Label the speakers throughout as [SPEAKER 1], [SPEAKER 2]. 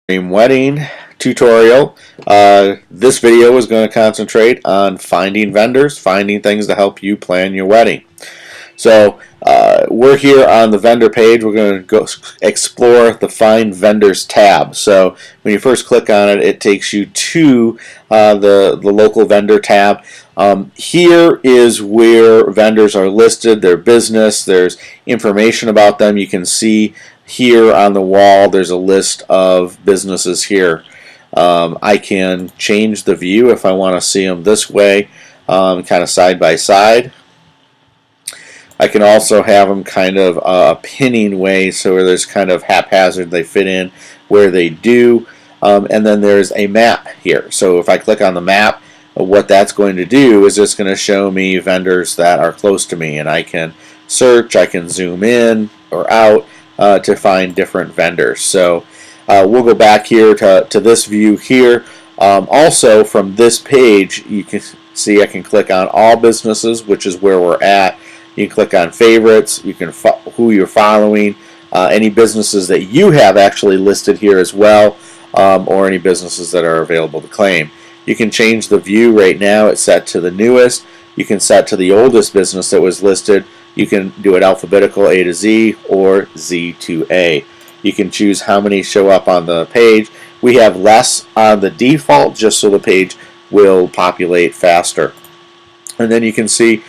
[SPEAKER 1] Dream wedding tutorial. This video is going to concentrate on finding vendors, finding things to help you plan your wedding. So we're here on the vendor page. We're going to go explore the Find Vendors tab. So when you first click on it, it takes you to the local vendor tab. Here is where vendors are listed, their business, there's information about them. You can see here on the wall there's a list of businesses here. I can change the view if I want to see them this way, kind of side by side. I can also have them kind of a pinning way, so where there's kind of haphazard, they fit in where they do. And then there's a map here. So if I click on the map, what that's going to do is it's going to show me vendors that are close to me, and I can search, I can zoom in or out to find different vendors. So we'll go back here to this view here. Also from this page, you can see I can click on all businesses, which is where we're at. You can click on favorites, you can who you're following, any businesses that you have actually listed here as well, or any businesses that are available to claim. You can change the view. Right now it's set to the newest. You can set to the oldest business that was listed. You can do it alphabetical, A to Z or Z to A. You can choose how many show up on the page. We have less on the default just so the page will populate faster. And then you can see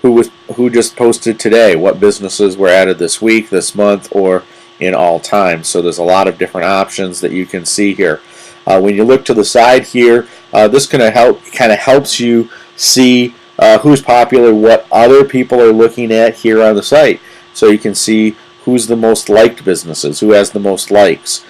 [SPEAKER 1] who just posted today, what businesses were added this week, this month, or in all time. So there's a lot of different options that you can see here. When you look to the side here, this kind of helps you see who's popular, what other people are looking at here on the site. So you can see who's the most liked businesses, who has the most likes,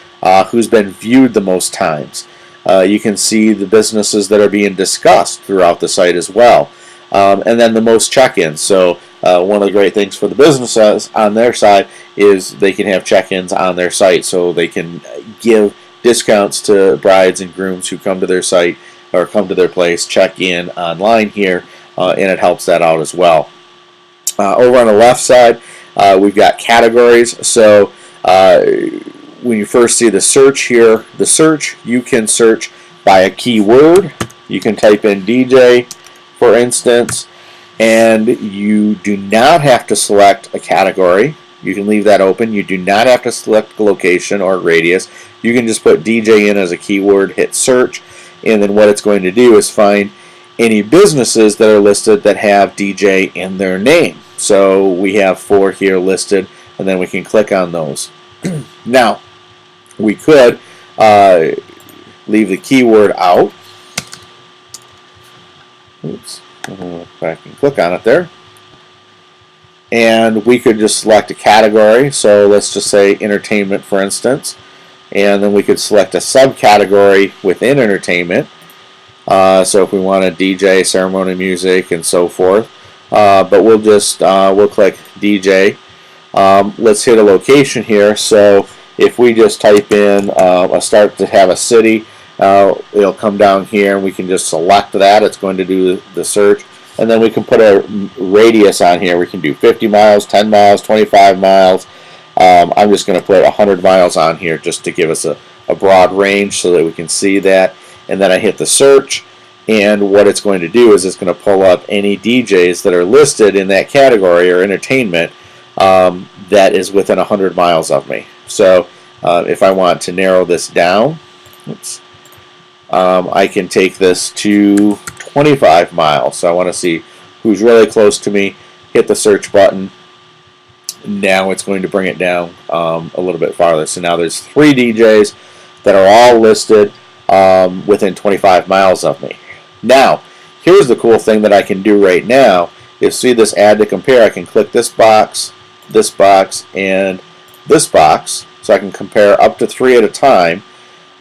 [SPEAKER 1] who's been viewed the most times. You can see the businesses that are being discussed throughout the site as well. And then the most check-ins. So one of the great things for the businesses on their side is they can have check-ins on their site, so they can give discounts to brides and grooms who come to their site or come to their place, check in online here, and it helps that out as well. Over on the left side, we've got categories. So when you first see the search here, the search, you can search by a keyword. You can type in DJ, for instance, and you do not have to select a category. You can leave that open. You do not have to select a location or radius. You can just put DJ in as a keyword, hit search, and then what it's going to do is find any businesses that are listed that have DJ in their name. So we have 4 here listed, and then we can click on those. Now, we could leave the keyword out. Oops, if I can click on it there. And we could just select a category. So let's just say entertainment, for instance. And then we could select a subcategory within entertainment. So if we want a DJ, ceremony music, and so forth. But we'll just, we'll click DJ. Let's hit a location here. So if we just type in a start to have a city, it'll come down here and we can just select that. It's going to do the search. And then we can put a radius on here. We can do 50 miles, 10 miles, 25 miles. I'm just going to put 100 miles on here just to give us a broad range so that we can see that. And then I hit the search, and what it's going to do is it's going to pull up any DJs that are listed in that category or entertainment that is within 100 miles of me. So if I want to narrow this down, oops, I can take this to 25 miles. So I want to see who's really close to me. Hit the search button. Now it's going to bring it down a little bit farther. So now there's 3 DJs that are all listed within 25 miles of me. Now, here's the cool thing that I can do right now. Is see this add to compare. I can click this box, and this box. So I can compare up to 3 at a time.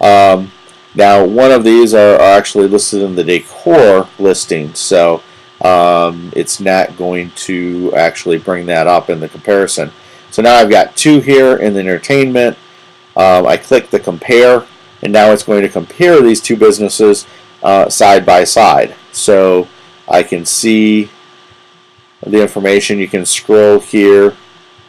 [SPEAKER 1] Now, one of these are actually listed in the decor listing, so it's not going to actually bring that up in the comparison. So now I've got 2 here in the entertainment. I click the compare, and now it's going to compare these 2 businesses side by side. So I can see the information. You can scroll here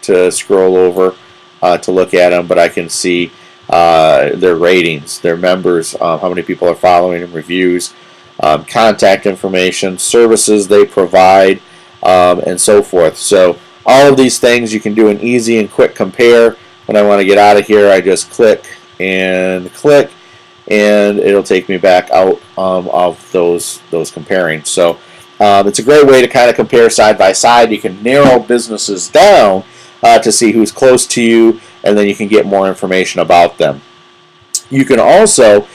[SPEAKER 1] to scroll over to look at them, but I can see their ratings, their members, how many people are following them, reviews, contact information, services they provide, and so forth. So all of these things you can do an easy and quick compare. When I want to get out of here, I just click, and it'll take me back out of those comparing. So it's a great way to kind of compare side by side. You can narrow businesses down to see who's close to you, and then you can get more information about them. You can also,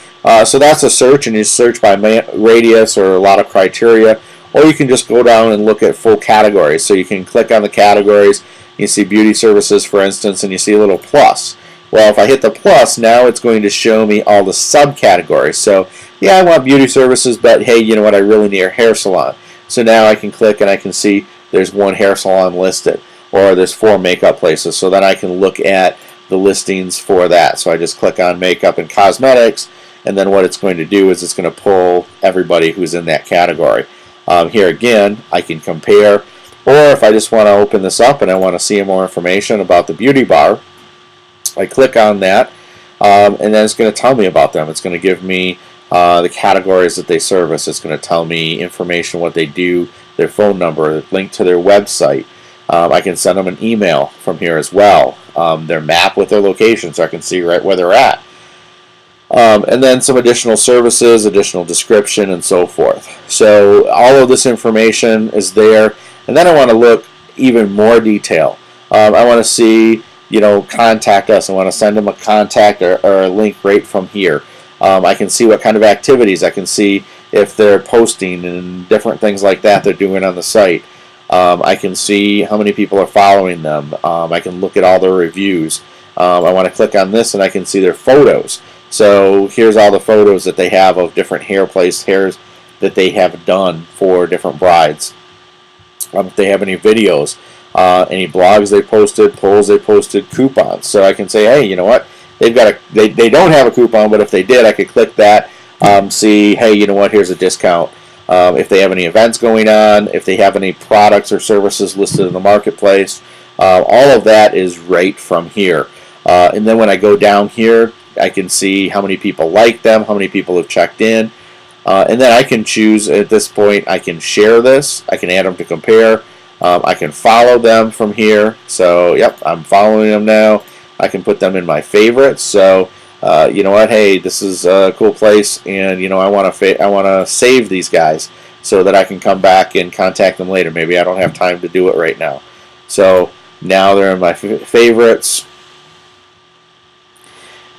[SPEAKER 1] so that's a search, and you search by radius or a lot of criteria, or you can just go down and look at full categories. So you can click on the categories, you see beauty services, for instance, and you see a little plus. Well, if I hit the plus, now it's going to show me all the subcategories. So, yeah, I want beauty services, but hey, you know what, I really need a hair salon. So now I can click and I can see there's one hair salon listed, or there's 4 makeup places. So then I can look at the listings for that. So I just click on makeup and cosmetics, and then what it's going to do is it's going to pull everybody who's in that category. Here again, I can compare, or if I just want to open this up and I want to see more information about the beauty bar, I click on that, and then it's going to tell me about them. It's going to give me the categories that they service. It's going to tell me information, what they do, their phone number, link to their website. I can send them an email from here as well, their map with their location, so I can see right where they're at. And then some additional services, additional description, and so forth. So all of this information is there. And then I want to look even more detail. I want to see, contact us. I want to send them a contact or a link right from here. I can see what kind of activities. I can see if they're posting and different things like that they're doing on the site. I can see how many people are following them. I can look at all their reviews. I want to click on this and I can see their photos. So here's all the photos that they have of different hairs that they have done for different brides. If they have any videos, any blogs they posted, polls they posted, coupons. So I can say, hey, you know what? They've got they don't have a coupon, but if they did, I could click that, see, hey, you know what? Here's a discount. If they have any events going on, if they have any products or services listed in the marketplace, all of that is right from here. And then when I go down here, I can see how many people like them, how many people have checked in, and then I can choose at this point. I can share this. I can add them to compare. I can follow them from here. So, yep, I'm following them now. I can put them in my favorites. So, you know what? Hey, this is a cool place, and I want to save these guys so that I can come back and contact them later. Maybe I don't have time to do it right now. So now they're in my favorites.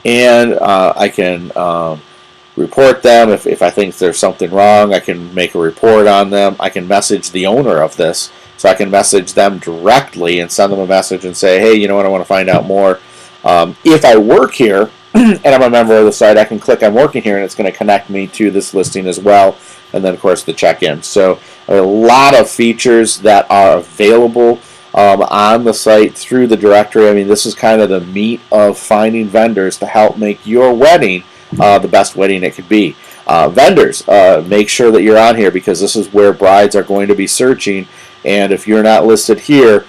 [SPEAKER 1] And I can report them if I think there's something wrong. I can make a report on them. I can message the owner of this, so I can message them directly and send them a message and say, hey, you know what, I want to find out more. If I work here and I'm a member of the site, I can click I'm working here, and it's going to connect me to this listing as well, and then of course the check-in. So a lot of features that are available on the site through the directory. I mean, this is kind of the meat of finding vendors to help make your wedding the best wedding it could be. Vendors, make sure that you're on here, because this is where brides are going to be searching, and if you're not listed here,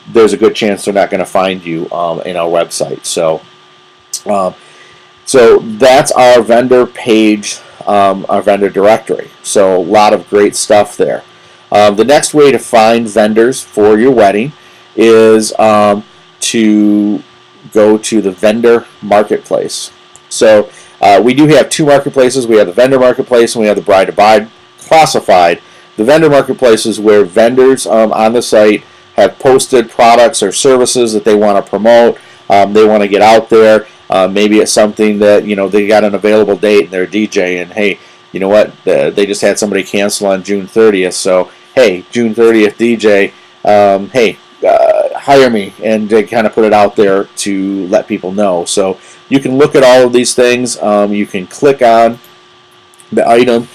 [SPEAKER 1] there's a good chance they're not going to find you in our website. So that's our vendor page, our vendor directory. So a lot of great stuff there. The next way to find vendors for your wedding is to go to the vendor marketplace. So we do have 2 marketplaces. We have the vendor marketplace and we have the bride-to-bride classified. The vendor marketplace is where vendors on the site have posted products or services that they want to promote. They want to get out there. Maybe it's something that, they got an available date and they're a DJ, and hey, you know what, they just had somebody cancel on June 30th, so hey, June 30th DJ, hey, hire me, and they kind of put it out there to let people know. So you can look at all of these things. You can click on the item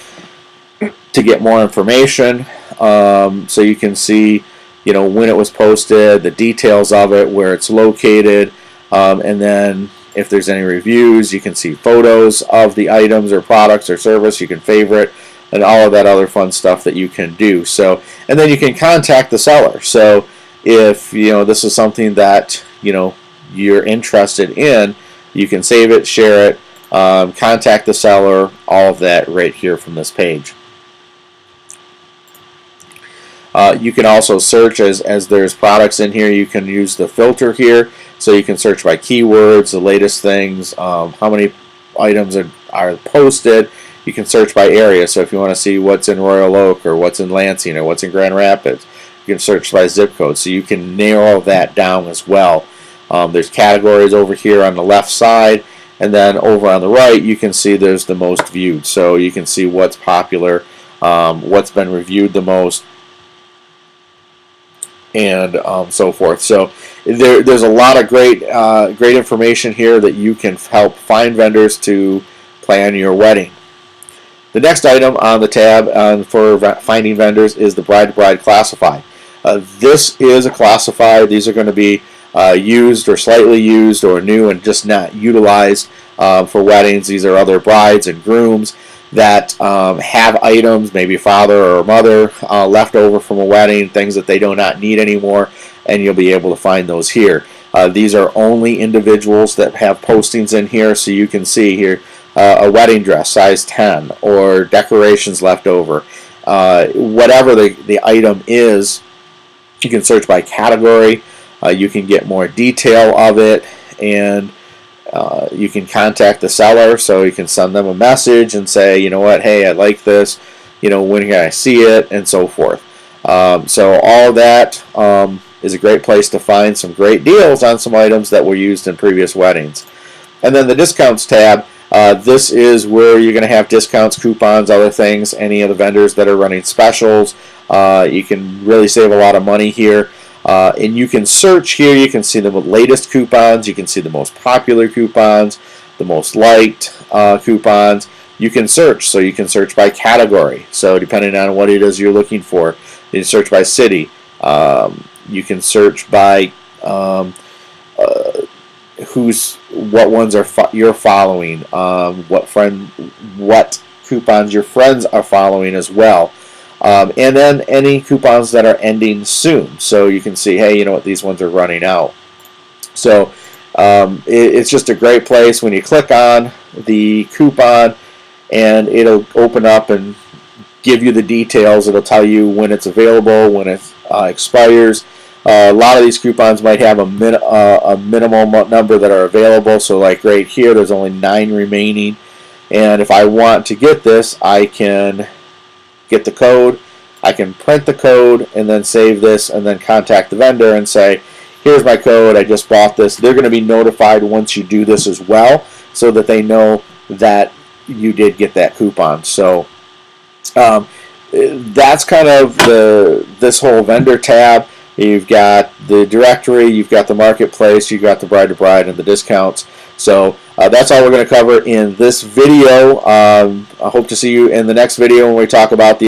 [SPEAKER 1] to get more information, so you can see, when it was posted, the details of it, where it's located, and then if there's any reviews, you can see photos of the items or products or service. You can favorite, and all of that other fun stuff that you can do. So, and then you can contact the seller. So if this is something that you're interested in, You can save it, share it, contact the seller, all of that right here from this page. You can also search as there's products in here. You can use the filter here, so you can search by keywords, the latest things, how many items are posted. You can search by area, so if you want to see what's in Royal Oak or what's in Lansing or what's in Grand Rapids, you can search by zip code, so you can narrow that down as well. There's categories over here on the left side, and then over on the right you can see there's the most viewed, so you can see what's popular, what's been reviewed the most, and so forth. So there's a lot of great information here that you can help find vendors to plan your wedding. The next item on the tab for finding vendors is the bride-to-bride classify. This is a classify. These are going to be used or slightly used or new and just not utilized for weddings. These are other brides and grooms that have items, maybe father or mother, left over from a wedding, things that they do not need anymore, and you'll be able to find those here. These are only individuals that have postings in here, so you can see here a wedding dress size 10 or decorations left over. Whatever the item is, you can search by category. You can get more detail of it, and you can contact the seller, so you can send them a message and say, you know what, hey, I like this, you know, when can I see it, and so forth. So all that is a great place to find some great deals on some items that were used in previous weddings. And then the discounts tab, this is where you're going to have discounts, coupons, other things, any of the vendors that are running specials. You can really save a lot of money here. And you can search here, you can see the latest coupons, you can see the most popular coupons, the most liked coupons. You can search, so you can search by category. So depending on what it is you're looking for, you can search by city. You can search by what ones are you're following, what coupons your friends are following as well. And then any coupons that are ending soon, so you can see, hey, you know what, these ones are running out. So it's just a great place when you click on the coupon, and it'll open up and give you the details. It'll tell you when it's available, when it expires. A lot of these coupons might have a minimal number that are available, so like right here there's only 9 remaining, and if I want to get this, I can get the code, I can print the code and then save this and then contact the vendor and say, here's my code, I just bought this. They're going to be notified once you do this as well, so that they know that you did get that coupon. So that's kind of this whole vendor tab. You've got the directory, you've got the marketplace, you've got the bride-to-bride and the discounts. So that's all we're going to cover in this video. I hope to see you in the next video when we talk about the